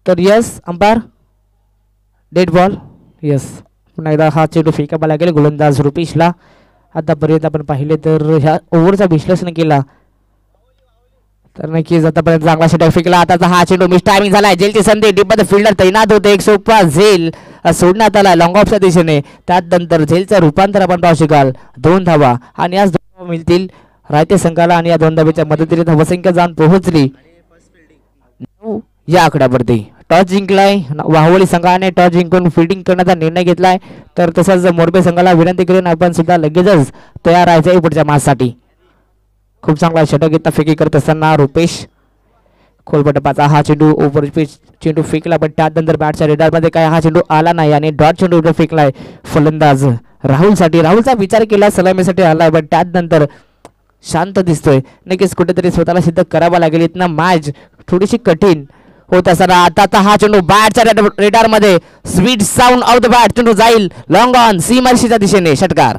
तर yes umpire dead ball. Yes पुन्हा एकदा हा चेंडू फेकावा लागेल गोलंदाज रुपेशला. आतापर्यंत आपण पाहिले तर ह्या ओव्हरचा विश्लेषण केला तर नक्कीच आतापर्यंत चांगला षटक फेकला. आताचा हा चेंडू मिस टायमिंग झालाय. जेलची संधी डीपमध्ये फिल्डर तैनात होते. एक सोपा झेल सोडण्यात आला लॉंग ऑफच्या दिशेने. त्यानंतर झेलचं रूपांतर आपण पाहू शकाल. 2 धावा आणि याच 2 धावा मिळतील रायते संघाला आणि या 2 धावेच्या मदतीने धावसंख्या जाऊन पोहोचली 9 या आकड्यावरती. टॉस जिंकलाय वाहुली संघाने. टॉस जिंकून फिल्डिंग करण्याचा निर्णय घेतलाय. तर तसंच मोरबे संघाला विनंती करून आपण सुद्धा लगेचच तयार राहायचं आहे पुढच्या मॅचसाठी. खूप चांगला षटक इथं फेकी करत असताना रुपेश. खोलपटपाचा हा चेंडू ओव्हर चेंडू फेकला पण त्यानंतर बॅटच्या रेडारमध्ये काय हा चेंडू आला नाही आणि डॉट चेंडू इथं फेकलाय फलंदाज राहुलसाठी. राहुलचा विचार केला सलामीसाठी आलाय पण त्यानंतर शांत दिसतोय. नक्कीच कुठेतरी स्वतःला सिद्ध करावा लागेल. इथनं मॅच थोडीशी कठीण होत असताना आताचा हा चेंडू बॅटच्या रेडारमध्ये sweet sound of the bat. चेंडू जाईल लॉंग ऑन सीमार्शीच्या दिशेने. षटकार.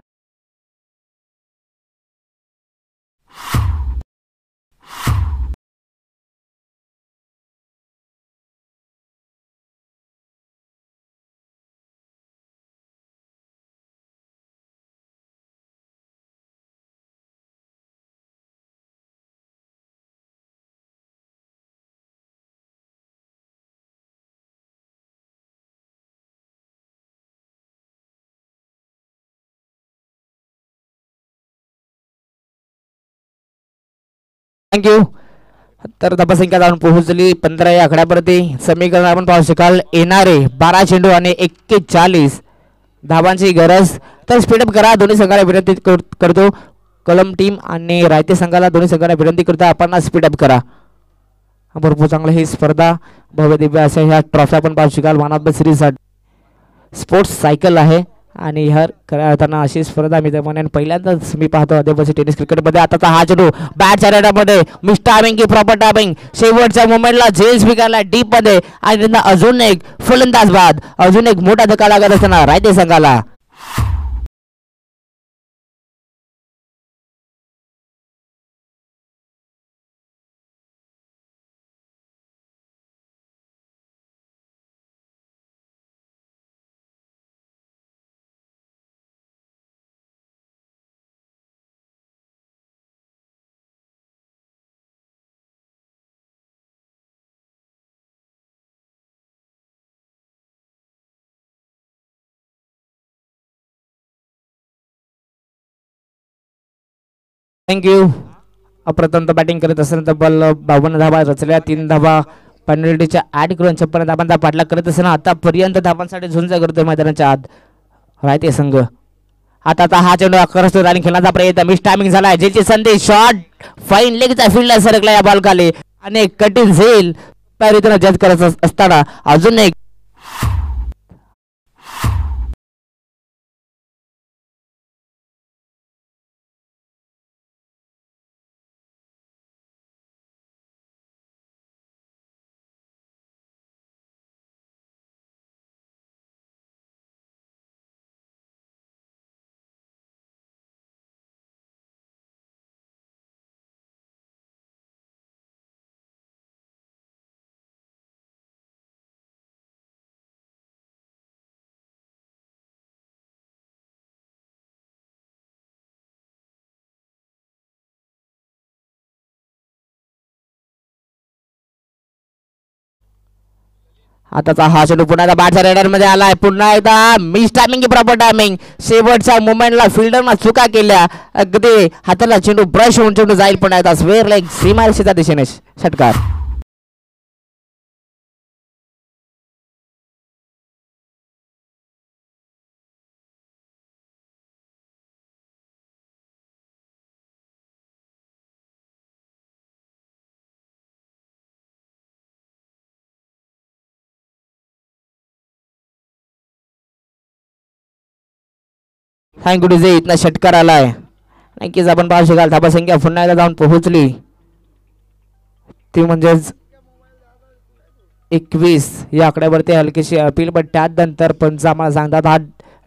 थँक्यू. तर धावसंख्या जाऊन पोहोचली 15 या आकड्यावरती. समीकरण आपण पाहू शकाल. येणारे 12 चेंडू आणि 41 धावांची गरज. तर स्पीडअप करा. दोन्ही संघाला विनंती करतो कलम टीम आणि रायते संघाला दोन्ही संघाला विनंती करतो आपण स्पीडअप करा. भरपूर चांगलं ही स्पर्धा भव्य दिव्य अशा ह्या ट्रॉफी आपण पाहू शकाल. One of the series sports cycle आहे आणि हर करताना अशी स्पर्धा मी त्यामुळे पहिल्यांदाच मी पाहतो आदिवासी टेनिस क्रिकेटमध्ये. आताचा हा चेंडू बॅटच्या रेडामध्ये मिस टायमिंग की प्रॉपर टायमिंग. शेवटच्या मोमेंटला झेल स्वीकारला डीप मध्ये आणि त्यांना अजून एक फलंदाज बाद. अजून एक मोठा धक्का लागत असताना रायते संघाला. थँक्यू. अप्रतंत बॅटिंग करत असताना तब्बल 52 धावा रचल्या. 3 धावा पेनल्टीच्या 8 करून 56 धावांचा पाठलाग करत असताना आतापर्यंत धावांसाठी झुंज करतोय मैदानाच्या आत रायते संघ. आता हा चेंडू आकर्षित आणि खेळण्याचा प्रयत्न मिस टायमिंग झालाय. ज्याची संधी शॉट फाईन लेगचा फील्डला सरकला या बॉल खाली आणि कठीण झेल रीतीनं जज करत असताना अजून एक आताचा हा चेंडू पुन्हा एकदा बाहेरच्या रेडर मध्ये आलाय. पुन्हा एकदा मिस टायमिंग प्रॉपर टायमिंग शेवटच्या मुवमेंटला फिल्डरना चुका केल्या. अगदी हाताला चेंडू ब्रश होऊन चेंडू जाईल. पुन्हा एकदा स्वेअर लेग सीमारेषेच्या दिशेने षटकार. थँक्यू डीजे इथला षटकार आलाय. नक्कीच आपण पाहू शकाल धावसंख्या पुन्हा एकदा जाऊन पोहोचली ती म्हणजेच 21 या आकड्यावरती हलकीशी अपील. पण त्यानंतर पंच आम्हाला सांगतात हा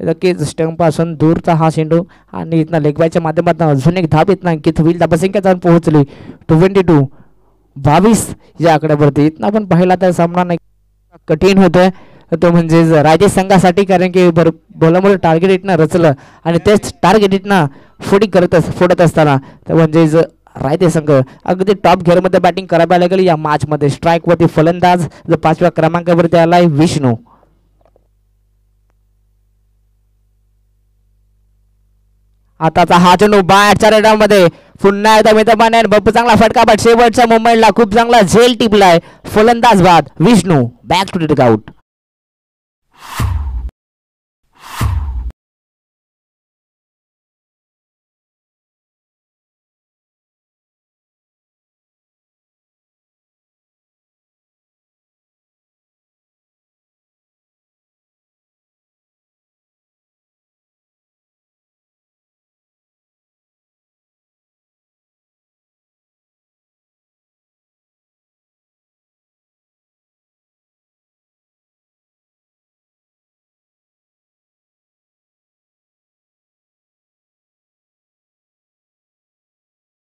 नक्कीच स्टंप पासून दूरचा हा चेंडू आणि इथनं लेगबायच्या माध्यमातून अजून एक धाव येत अंकित होईल. धावसंख्या जाऊन पोहोचली 22 या आकड्यावरती. इथनं आपण पाहिला तर सामना नाही कठीण होतोय तो म्हणजे राजे संघासाठी, कारण की बोलामुळे टार्गेट इथनं रचलं आणि तेच टार्गेट इथनं फोडत असताना तर म्हणजे रायते संघ अगदी टॉप गिअरमध्ये बॅटिंग करायला लागेल या मॅचमध्ये. स्ट्राईकवरती फलंदाज जो 5व्या क्रमांकावरती आलाय विष्णू. आताचा हा चेंडू बाहेरच्या रेडामध्ये पुन्हा एकदा मित्रमाने बप्पू चांगला फटका. बट शेवटच्या मुंबईला खूप चांगला झेल टिपलाय. फलंदाज बाद Vishnu back to take out.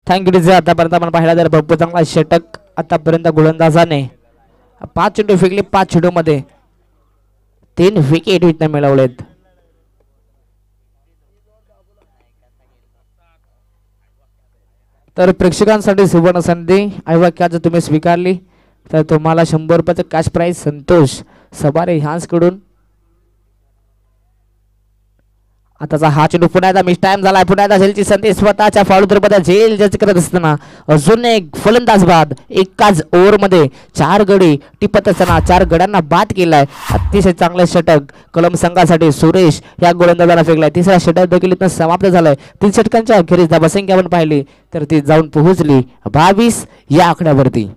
Thank you DJ. आतापर्यंत आपण पाहिला तर बप्पू चांगला षटक आतापर्यंत गोलंदाजाने 5 चेंडू फेकले. 5 चेंडूमध्ये 3 विकेट इथं मिळवलेत. तर प्रेक्षकांसाठी सुवर्ण संधी ऐवक्या जर तुम्ही स्वीकारली तर तुम्हाला 100 रुपयाचं कॅश प्राइज संतोष सबारे ह्यांसकडून. आताचा हा चेंडू पुन्हा एकदा मिस टाइम झालाय. पुन्हा एकदा झेलची संधी स्वतःच्या फाळूतरमध्ये झेल जज करत असताना अजून एक फलंदाज बाद. एकाच ओव्हरमध्ये 4 गडी टिपत असताना 4 गड्यांना बाद केलाय. अतिशय चांगले षटक कलम संघासाठी सुरेश या गोलंदाजाला फेकलाय. तिसरा षटक देखील इथं समाप्त झालाय. 3 षटकांच्या अखेरीस धावसंख्या आपण पाहिली तर ती जाऊन पोहोचली 22 या आकड्यावरती.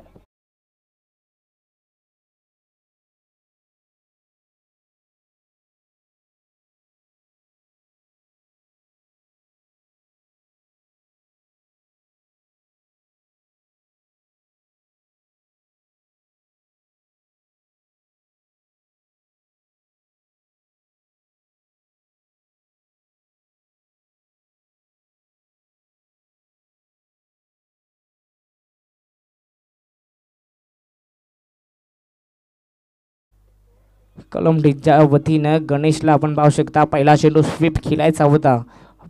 कलम डीच्या वतीनं गणेशला आपण पाहू शकता पहिला चेंडू स्वीप खेळायचा होता.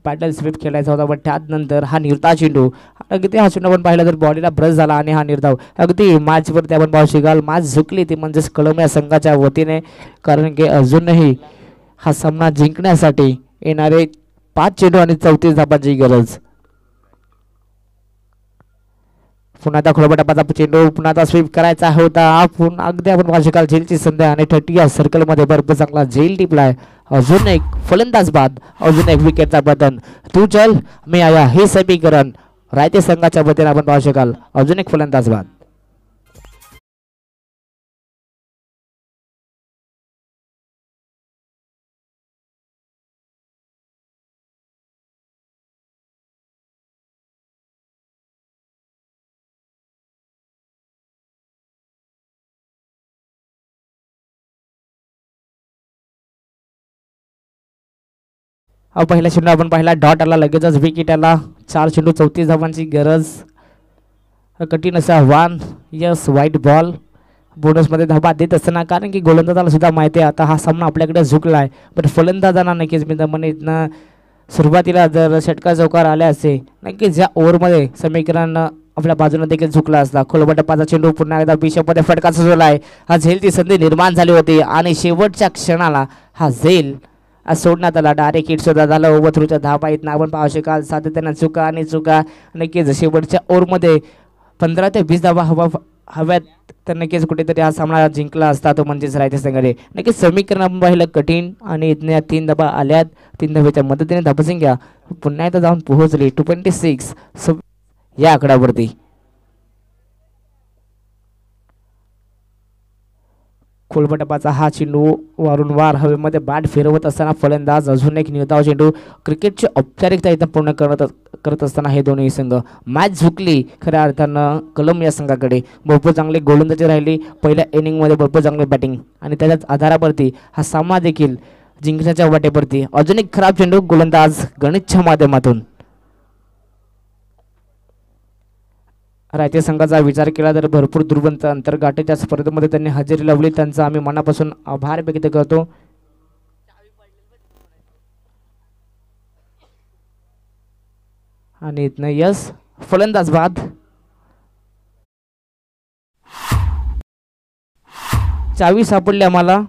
पॅडल स्वीप खेळायचा होता. पण त्यानंतर हा निर्धाव चेंडू अगदी हा चेंडू आपण पाहिला तर बॉडीला ब्रश झाला आणि हा निर्धाव अगदी मॅचवरती आपण पाहू शकाल मॅच झुकली ती म्हणजेच कलम या संघाच्या वतीने. कारण की अजूनही हा सामना जिंकण्यासाठी येणारे 5 चेंडू आणि 34 धावांची गरज. पुन्हा आता खोलबटापाचा चेंडू पुन्हा आता स्वीप करायचा होता. पुन्हा अगदी आपण पाहू शकाल झेलची संधी आणि 30 या सर्कलमध्ये भरपूर चांगला झेल टिपलाय. अजून एक फलंदाज बाद, अजून एक विकेटचा बदन. तू चल मी आया हे समीकरण रायते संघाच्या वतीने आपण पाहू शकाल. अजून एक फलंदाज बाद. पहिला चेंडू आपण पाहिला डॉट आला लगेचच विकेट आला. 4 चेंडू 34 धावांची गरज. कठीण असं आव्हान. यस वाईट बॉल. बोनसमध्ये धाबा देत असताना कारण की गोलंदाजाला सुद्धा माहिती आहे आता हा सामना आपल्याकडे झुकला आहे. पण फलंदाजांना नक्कीच मी म्हणेन सुरुवातीला जर षटकार चौकार आले असते नक्कीच या ओव्हरमध्ये समीकरण आपल्या बाजूने देखील झुकला असता. खोलबटापाचा चेंडू पुन्हा एकदा बिशपमध्ये फटका सुचवला आहे. हा झेलची संधी निर्माण झाली होती आणि शेवटच्या क्षणाला हा झेल आज सोडण्यात आला. डायरेक्ट हिट सुद्धा झालं. ओव्हर थ्रूच्या धाबा येत आपण पाहू शकाल. सातत्यानं चुका आणि चुका. नक्कीच शेवटच्या ओव्हरमध्ये 15 ते 20 धावा हव्यात तर नक्कीच कुठेतरी हा सामना जिंकला असता तो म्हणजेच रायते संघाने. नक्कीच समीकरण आपण पाहिलं कठीण आणि इथल्या 3 धाबा आल्यात. 3 धाब्याच्या मदतीने धाबसंख्या पुन्हा एकदा जाऊन पोहोचली 226 या आकड्यावरती. खोलबटापाचा हा चेंडू वारंवार हवेमध्ये बॅट फिरवत असताना फलंदाज अजून एक निर्धाव चेंडू. क्रिकेटची औपचारिकता इथं पूर्ण करत असताना हे दोन्ही संघ मॅच झुकली खऱ्या अर्थानं कलम या संघाकडे. भरपूर चांगली गोलंदाजी राहिली पहिल्या इनिंगमध्ये. भरपूर चांगली बॅटिंग आणि त्याच्याच आधारावरती हा सामना देखील जिंकण्याच्या वाटेवरती. अजून एक खराब चेंडू गोलंदाज गणेशच्या माध्यमातून. रायते संघाचा विचार केला तर भरपूर दुर्बंत अंतर गाठीच्या स्पर्धेमध्ये त्यांनी हजेरी लावली. त्यांचा आम्ही मनापासून आभार व्यक्त करतो. आणि इथनं यस फलंदाज बाद. चावी सापडली आम्हाला.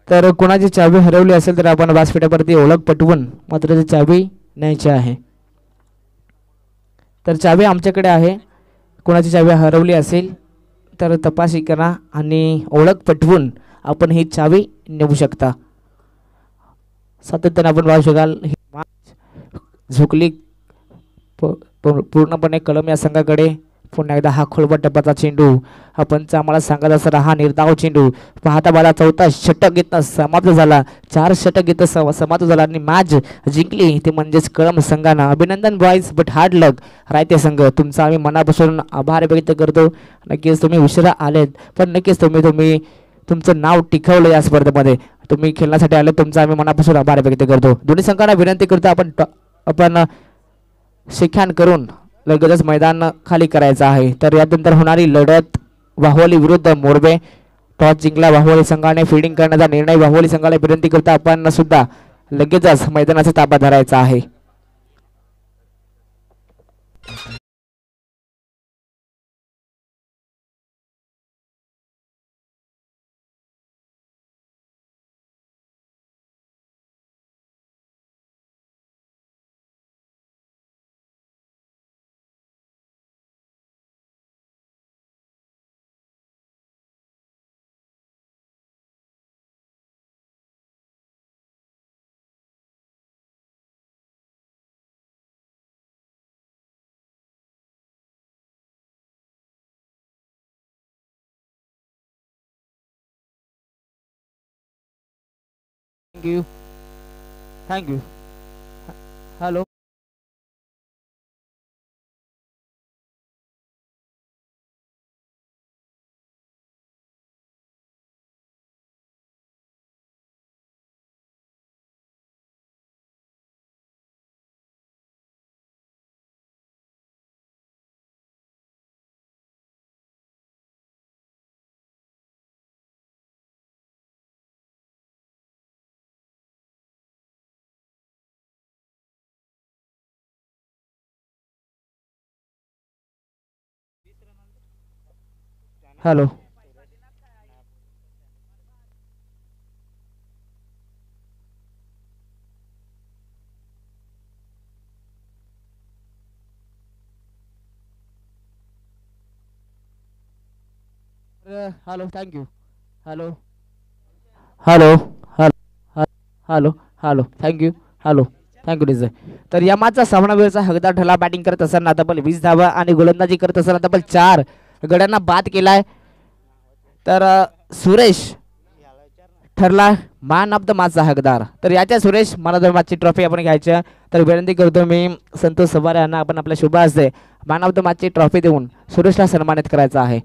तर कोणाची चावी हरवली असेल तर आपण व्यासपीठावरती ओळख पटवून मात्र ती चावी न्यायची आहे. तर चावी आमच्याकडे आहे. कोणाची चावी हरवली असेल तर तपासणी करा आणि ओळख पटवून आपण ही चावी नेऊ शकता. सातत्याने आपण पाहू शकाल ही झुकली पूर्णपणे कलम या संघाकडे. पुन्हा एकदा हा खोलबटापाचा चेंडू आपण आम्हाला सांगत असताना हा निर्धाव चेंडू पाहता पाहता चौथा षटक इथं समाप्त झाला. 4 षटक इथं समाप्त झाला आणि मॅच जिंकली ते म्हणजेच कलम संघानं. अभिनंदन बॉईज बट हार्ड लक रायते संघ. तुमचा आम्ही मनापासून आभार व्यक्त करतो. नक्कीच तुम्ही उशिरा आलेत पण नक्कीच तुम्ही तुमचं नाव टिकवलं या स्पर्धेमध्ये. तुम्ही खेळण्यासाठी आले तुमचा आम्ही मनापासून आभार व्यक्त करतो. दोन्ही संघांना विनंती करतो आपण शिक्षण करून लगेचच मैदान खाली करायचं आहे. तर यानंतर होणारी लढत वाहुवली विरुद्ध मोरबे. टॉस जिंकला वाहुवली संघाने. फिल्डिंग करण्याचा निर्णय वाहुवली संघाला विनंती करता आपण सुद्धा लगेचच मैदानाचा ताबा धरायचा आहे. Thank you. Hello. Hello. Hello thank you. Hello hello hello hello hello thank you. Hello thank you DJ. तर या मॅचचा सामना वेळचा हकदार ठरला. बॅटिंग करत असताना तब्बल 20 धावा आणि गोलंदाजी करत असताना तब्बल 4 गड्यांना बाद केलाय. तर सुरेश ठरला मॅन ऑफ द मॅचचा हकदार. तर याच्या सुरेश मॅन ऑफ द मॅचची ट्रॉफी आपण घ्यायच्या. तर विनंती करतो मी संतोष सवार यांना आपण आपल्या शुभ हस्ते मॅन ऑफ द मॅचची ट्रॉफी देऊन सुरेशला सन्मानित करायचं आहे.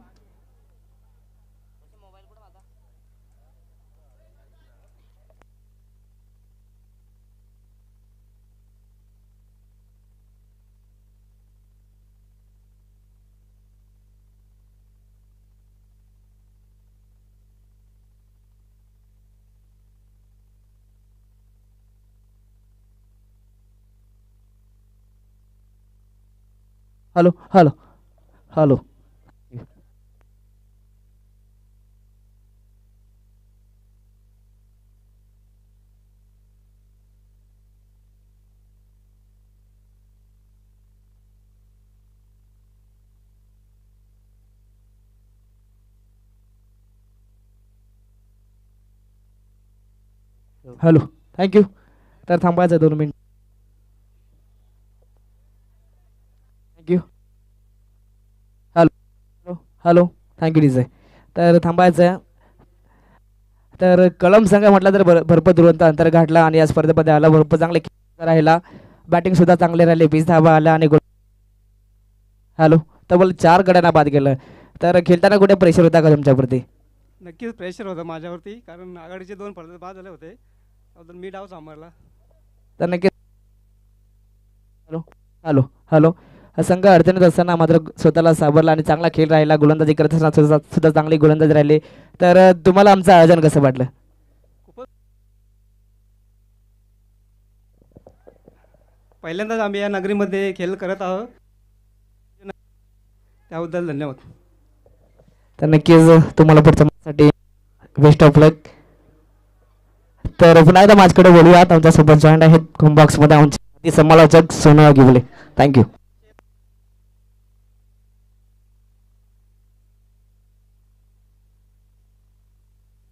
Hello hello hello hello thank you. तर थांबायचं 2 minute. Thank you. Hello hello thank you DJ. तर थांबायचं. तर कलम संघ म्हटलं तर भरपूर दुरंत अंतर गाठला आणि या स्पर्धेमध्ये आला. भरपूर चांगले राहिला. बॅटिंग सुद्धा चांगले राहिले. 20 धावा आल्या आणि हॅलो तब्बल 4 गड्यांना बाद केलं. तर खेळताना कुठे प्रेशर होता का तुमच्यावरती? नक्कीच प्रेशर होतं माझ्यावरती, कारण आघाडीचे 2 फलंदाज बाद झाले होते. त्याबद्दल मी डाव सांभाळला. तर नक्की हॅलो हॅलो हॅलो हा संघ अडचणीत असताना मात्र स्वतःला सावरला आणि चांगला खेळ राहिला. गोलंदाजी करत असताना सुद्धा चांगली गोलंदाजी राहिली. तर तुम्हाला आमचं आयोजन कसं वाटलं? खूपच पहिल्यांदाच आम्ही या नगरीमध्ये खेळ करत आहोत, त्याबद्दल धन्यवाद. तर नक्कीच तुम्हाला पुढच्या मॅचसाठी बेस्ट ऑफ लक. तर पुन्हा एकदा माझ्याकडे बोलूयात. आमच्यासोबत जॉईंट आहेत बॉक्समध्ये आमचे समालोचक सोनू गिवले. थँक्यू.